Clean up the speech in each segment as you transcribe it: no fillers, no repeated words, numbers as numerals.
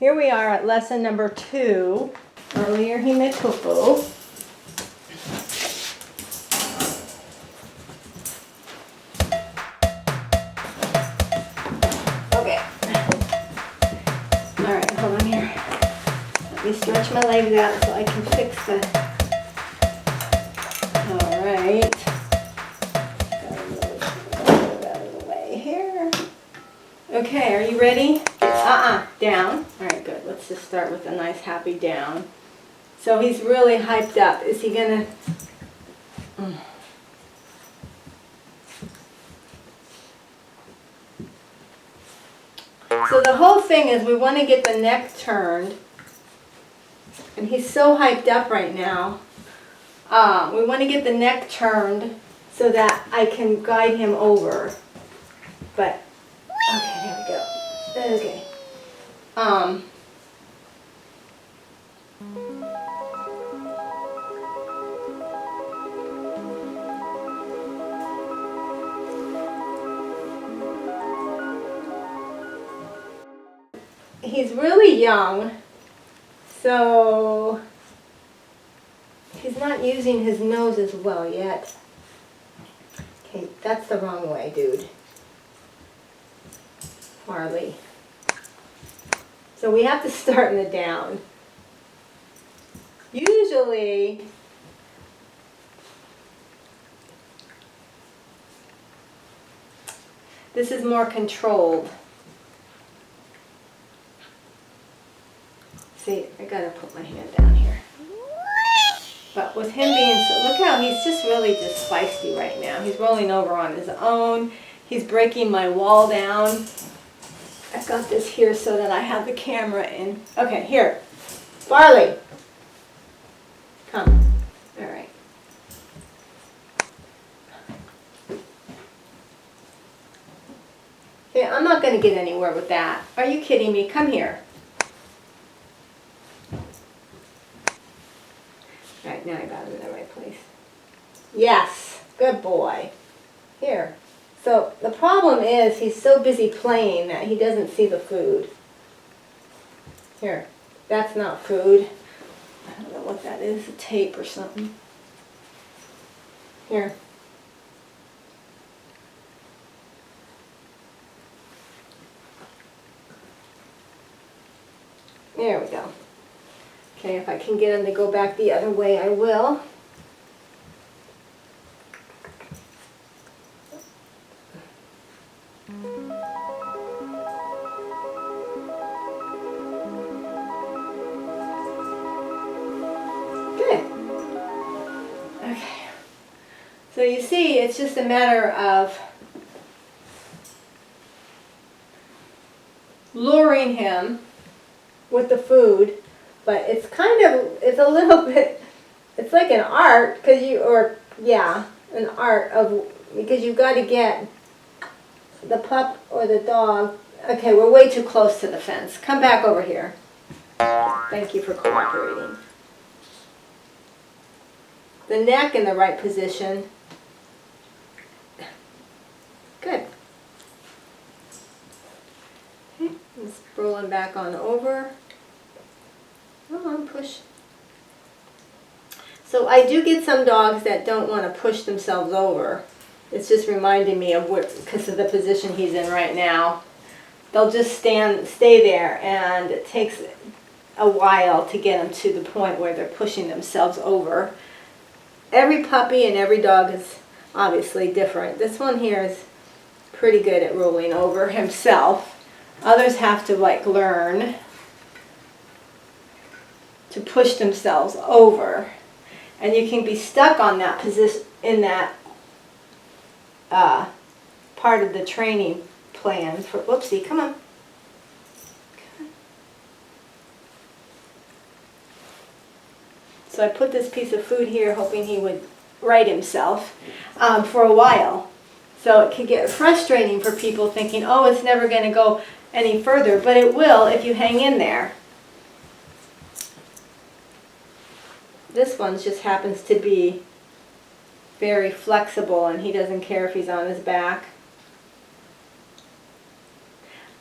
Here we are at lesson number 2. Earlier he made poo-poo. Okay. Alright, hold on here. Let me stretch my legs out so I can fix the... Alright. Gotta move out of the way here. Okay, are you ready? Down. Alright, good. Let's just start with a nice happy down. So he's really hyped up. Is he gonna... So the whole thing is we want to get the neck turned. And he's so hyped up right now. We want to get the neck turned so that I can guide him over. But, okay, there we go. Okay. He's really young, so he's not using his nose as well yet. Okay, that's the wrong way, dude. Farley. So we have to start in the down. Usually, this is more controlled. See, I gotta put my hand down here. But with him being so, look how he's just really just feisty right now. He's rolling over on his own. He's breaking my wall down. I've got this here so that I have the camera in. Okay, here. Farley. Come. All right. Okay, I'm not going to get anywhere with that. Are you kidding me? Come here. All right, now I got him in the right place. Yes. Good boy. Here. So the problem is he's so busy playing that he doesn't see the food. Here, that's not food. I don't know what that is, a tape or something. Here. There we go. Okay, if I can get him to go back the other way, I will. Okay, so you see, it's just a matter of luring him with the food, but it's kind of, it's a little bit, it's like an art, because an art of, because you've got to get the pup or the dog. Okay, we're way too close to the fence. Come back over here. Thank you for cooperating. The neck in the right position. Good. Okay, let's roll him back on over. Come on, push. So I do get some dogs that don't want to push themselves over. It's just reminding me of where, because of the position he's in right now. They'll just stay there, and it takes a while to get them to the point where they're pushing themselves over. Every puppy and every dog is obviously different. This one here is pretty good at rolling over himself. Others have to learn to push themselves over. And you can be stuck on that position, in that part of the training plan for, whoopsie, come on. So I put this piece of food here hoping he would right himself for a while. So it can get frustrating for people thinking, oh, it's never going to go any further, but it will if you hang in there. This one just happens to be very flexible, and he doesn't care if he's on his back.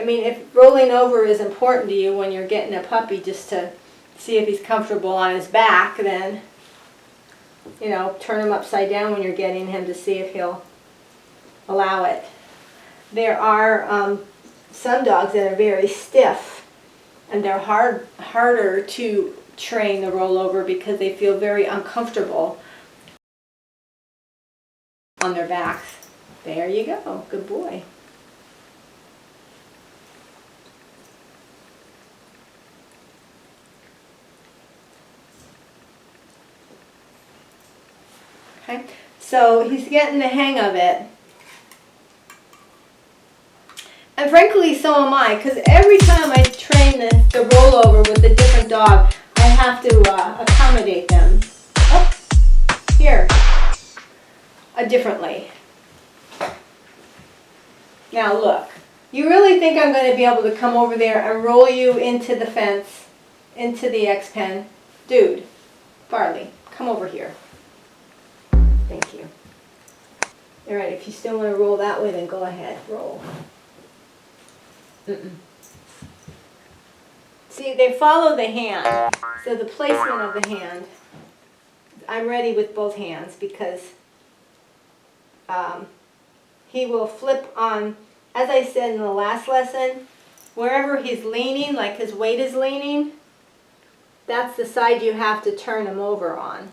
I mean, if rolling over is important to you when you're getting a puppy just to see if he's comfortable on his back, then, you know, turn him upside down when you're getting him to see if he'll allow it. There are some dogs that are very stiff, and they're harder to train the rollover because they feel very uncomfortable on their backs. There you go. Good boy. Okay, so he's getting the hang of it. And frankly, so am I, because every time I train the rollover with a different dog, I have to accommodate them. Oh, here, differently. Now look, you really think I'm going to be able to come over there and roll you into the fence, into the X-pen? Dude, Farley, come over here. Thank you. All right, if you still want to roll that way, then go ahead, roll. See, they follow the hand, so the placement of the hand, I'm ready with both hands because he will flip on, as I said in the last lesson, wherever he's leaning, like his weight is leaning, that's the side you have to turn him over on.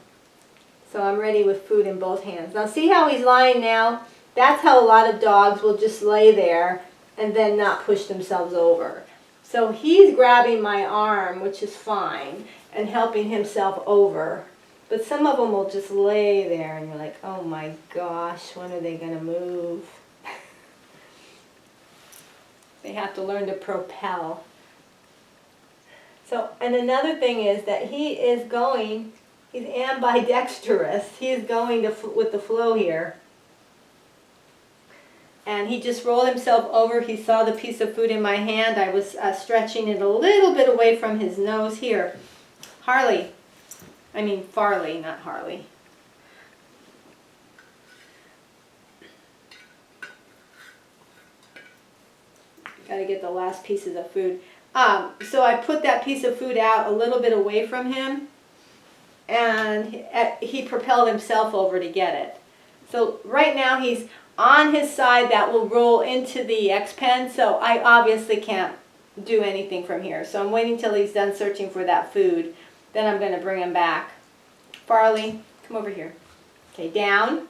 So I'm ready with food in both hands. Now see how he's lying now? That's how a lot of dogs will just lay there and then not push themselves over. So he's grabbing my arm, which is fine, and helping himself over. But some of them will just lay there and you're like, oh my gosh, when are they going to move? They have to learn to propel. So, and another thing is that he is going, he's ambidextrous. He is going with the flow here. And he just rolled himself over. He saw the piece of food in my hand. I was stretching it a little bit away from his nose here. Farley, not Harley. Got to get the last pieces of food. So I put that piece of food out a little bit away from him, and he propelled himself over to get it. So right now he's on his side that will roll into the X-pen, so I obviously can't do anything from here. So I'm waiting till he's done searching for that food. Then I'm going to bring him back. Farley, come over here. Okay, down.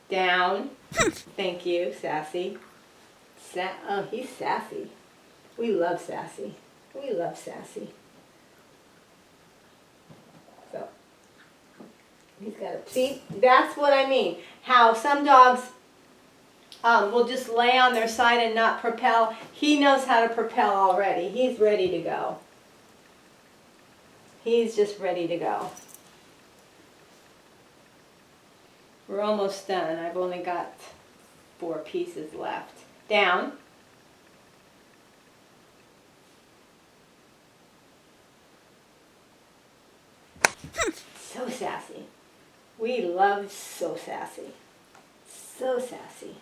Down. Thank you, Sassy. Oh, he's sassy. We love Sassy. We love Sassy. So, he's got a, see, that's what I mean. How some dogs will just lay on their side and not propel. He knows how to propel already. He's ready to go. He's just ready to go. We're almost done. I've only got 4 pieces left. Down. So sassy. We love so sassy. So sassy.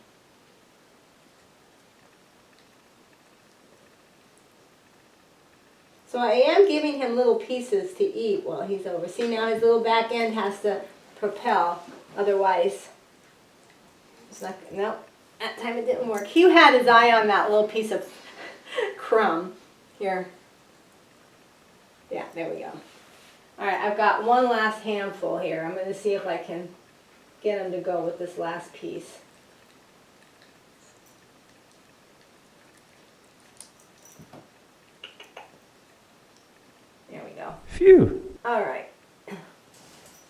So I am giving him little pieces to eat while he's over. See, now his little back end has to propel. Otherwise, it's not, no, that time it didn't work. He had his eye on that little piece of crumb. Here. Yeah, there we go. All right, I've got one last handful here. I'm going to see if I can get him to go with this last piece. There we go. Phew. All right.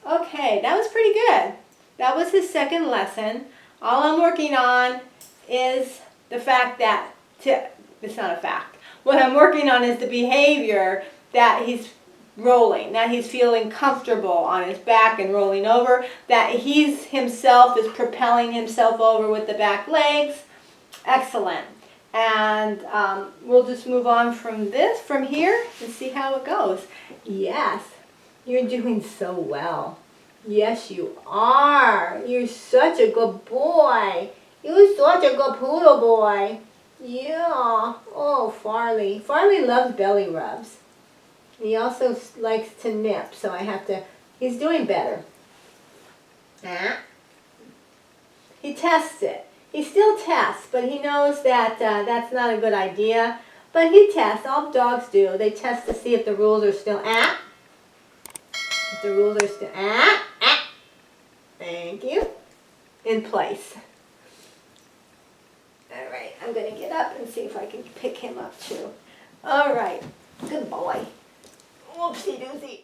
Okay, that was pretty good. That was his second lesson. All I'm working on is the fact that, it's not a fact. What I'm working on is the behavior that he's rolling, that he's feeling comfortable on his back and rolling over, that he's himself is propelling himself over with the back legs. Excellent. And we'll just move on from here, and see how it goes. Yes, you're doing so well. Yes, you are. You're such a good boy. You're such a good poodle boy. Yeah. Oh, Farley. Farley loves belly rubs. He also likes to nip, so I have to... He's doing better. Ah. He tests it. He still tests, but he knows that that's not a good idea. But he tests. All dogs do. They test to see if the rules are still... Ah. If the rules are still... Ah. Ah. Thank you. In place. All right, I'm going to get up and see if I can pick him up too. All right, good boy. Whoopsie doozy.